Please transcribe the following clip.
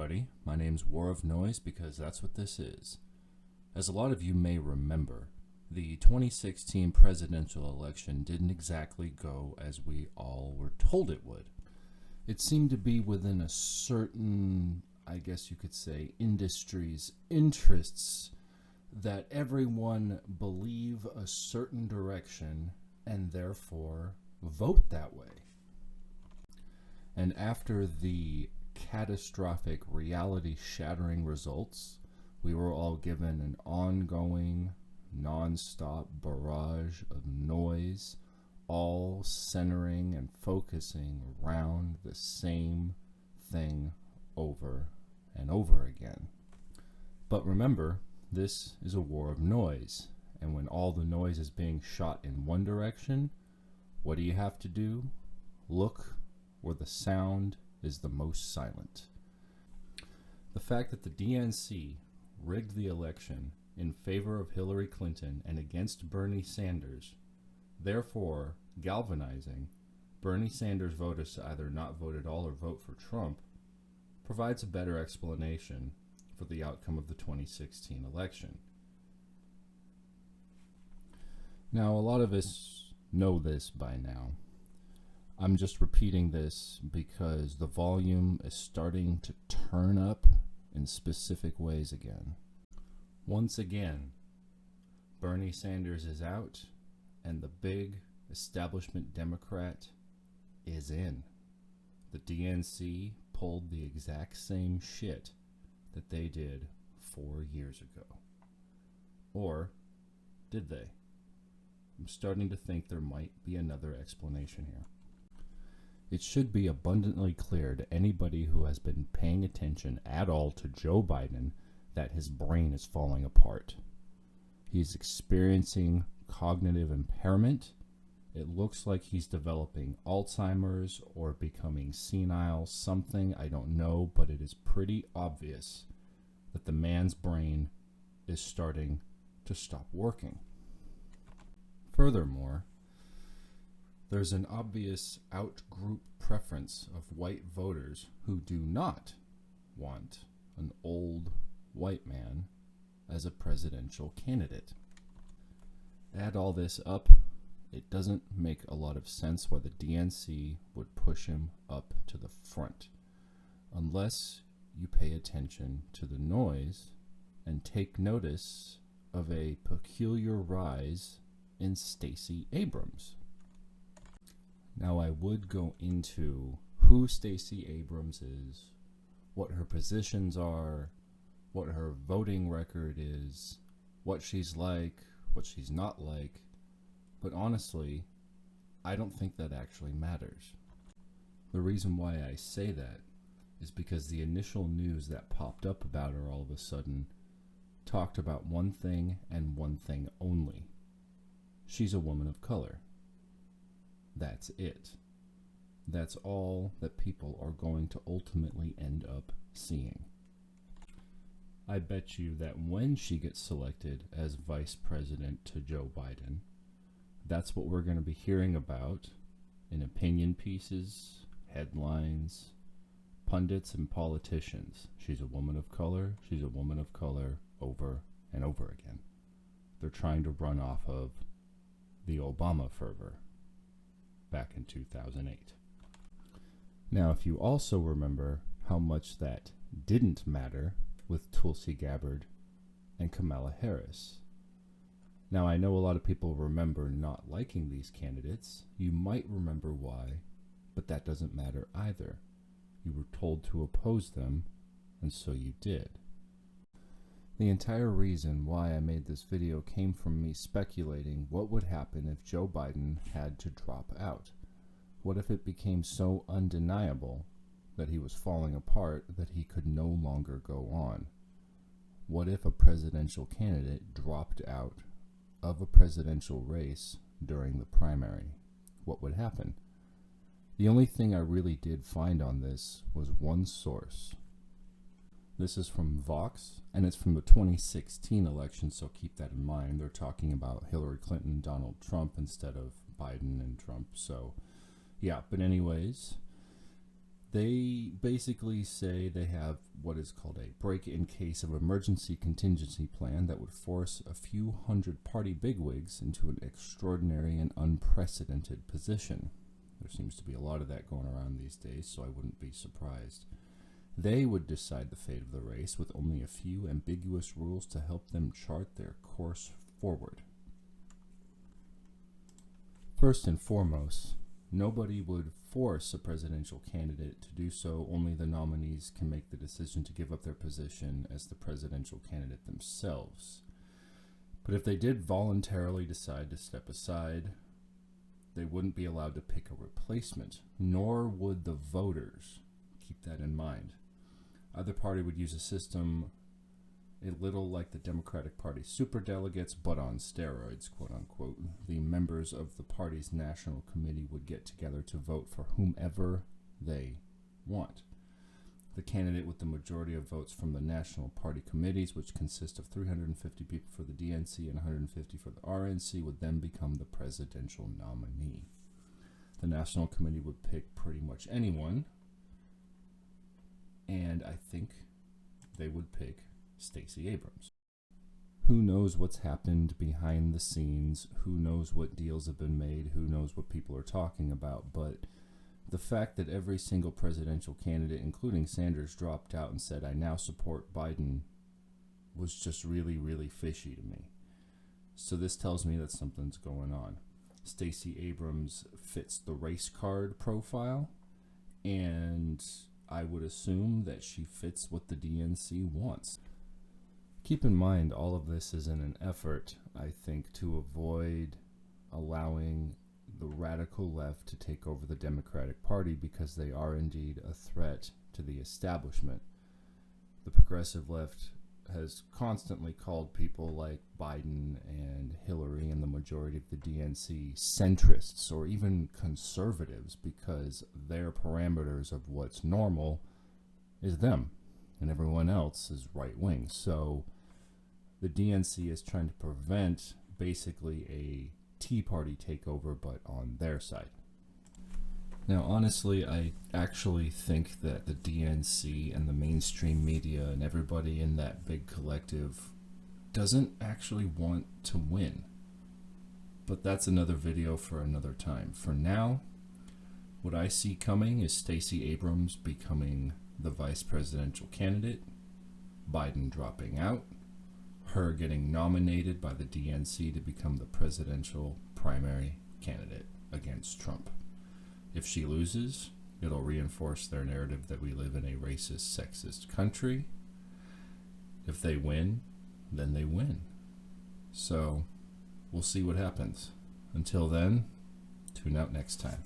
everybody. My name's War of Noise because that's what this is. As a lot of you may remember, the 2016 presidential election didn't exactly go as we all were told it would. It seemed to be within a certain, I guess you could say, industry's interests that everyone believe a certain direction and therefore vote that way. And after the catastrophic, reality-shattering results, we were all given an ongoing, non-stop barrage of noise, all centering and focusing around the same thing over and over again. But remember, this is a war of noise, and when all the noise is being shot in one direction, what do you have to do? Look where the sound is the most silent. The fact that the DNC rigged the election in favor of Hillary Clinton and against Bernie Sanders, therefore galvanizing Bernie Sanders voters to either not vote at all or vote for Trump, provides a better explanation for the outcome of the 2016 election. Now, a lot of us know this by now. I'm just repeating this because the volume is starting to turn up in specific ways again. Once again, Bernie Sanders is out and the big establishment Democrat is in. The DNC pulled the exact same shit that they did 4 years ago. Or did they? I'm starting to think there might be another explanation here. It should be abundantly clear to anybody who has been paying attention at all to Joe Biden that his brain is falling apart. He's experiencing cognitive impairment. It looks like he's developing Alzheimer's or becoming senile, something, I don't know, but it is pretty obvious that the man's brain is starting to stop working. Furthermore, there's an obvious out-group preference of white voters who do not want an old white man as a presidential candidate. Add all this up, it doesn't make a lot of sense why the DNC would push him up to the front, unless you pay attention to the noise and take notice of a peculiar rise in Stacey Abrams. Now, I would go into who Stacey Abrams is, what her positions are, what her voting record is, what she's like, what she's not like, but honestly, I don't think that actually matters. The reason why I say that is because the initial news that popped up about her all of a sudden talked about one thing and one thing only. She's a woman of color. That's it. That's all that people are going to ultimately end up seeing. I bet you that when she gets selected as vice president to Joe Biden, that's what we're going to be hearing about in opinion pieces, headlines, pundits, and politicians. She's a woman of color. She's a woman of color over and over again. They're trying to run off of the Obama fervor back in 2008. Now, if you also remember how much that didn't matter with Tulsi Gabbard and Kamala Harris. Now, I know a lot of people remember not liking these candidates. You might remember why, but that doesn't matter either. You were told to oppose them, and so you did. The entire reason why I made this video came from me speculating what would happen if Joe Biden had to drop out. What if it became so undeniable that he was falling apart that he could no longer go on? What if a presidential candidate dropped out of a presidential race during the primary? What would happen? The only thing I really did find on this was one source. This is from Vox, and it's from the 2016 election, so keep that in mind. They're talking about Hillary Clinton and Donald Trump instead of Biden and Trump. So, yeah, but anyways, They basically say they have what is called a break-in case of emergency contingency plan that would force a few hundred party bigwigs into an extraordinary and unprecedented position. There seems to be a lot of that going around these days, so I wouldn't be surprised. They would decide the fate of the race with only a few ambiguous rules to help them chart their course forward. First and foremost, nobody would force a presidential candidate to do so. Only the nominees can make the decision to give up their position as the presidential candidate themselves. But if they did voluntarily decide to step aside, they wouldn't be allowed to pick a replacement, nor would the voters. Keep that in mind. Either party would use a system a little like the Democratic Party superdelegates, but on steroids, quote unquote. The members of the party's national committee would get together to vote for whomever they want. The candidate with the majority of votes from the national party committees, which consist of 350 people for the DNC and 150 for the RNC, would then become the presidential nominee. The national committee would pick pretty much anyone, and I think they would pick Stacey Abrams. Who knows what's happened behind the scenes? Who knows what deals have been made? Who knows what people are talking about? But the fact that every single presidential candidate, including Sanders, dropped out and said, "I now support Biden," was just really, really fishy to me. So this tells me that something's going on. Stacey Abrams fits the race card profile, and I would assume that she fits what the DNC wants. Keep in mind, all of this is in an effort, I think, to avoid allowing the radical left to take over the Democratic Party, because they are indeed a threat to the establishment. The progressive left has constantly called people like Biden and Hillary and the majority of the DNC centrists or even conservatives, because their parameters of what's normal is them and everyone else is right wing. So the DNC is trying to prevent basically a Tea Party takeover, but on their side. Now, honestly, I actually think that the DNC and the mainstream media and everybody in that big collective doesn't actually want to win. But that's another video for another time. For now, what I see coming is Stacey Abrams becoming the vice presidential candidate, Biden dropping out, her getting nominated by the DNC to become the presidential primary candidate against Trump. If she loses, it'll reinforce their narrative that we live in a racist, sexist country. If they win, then they win. So we'll see what happens. Until then, tune out next time.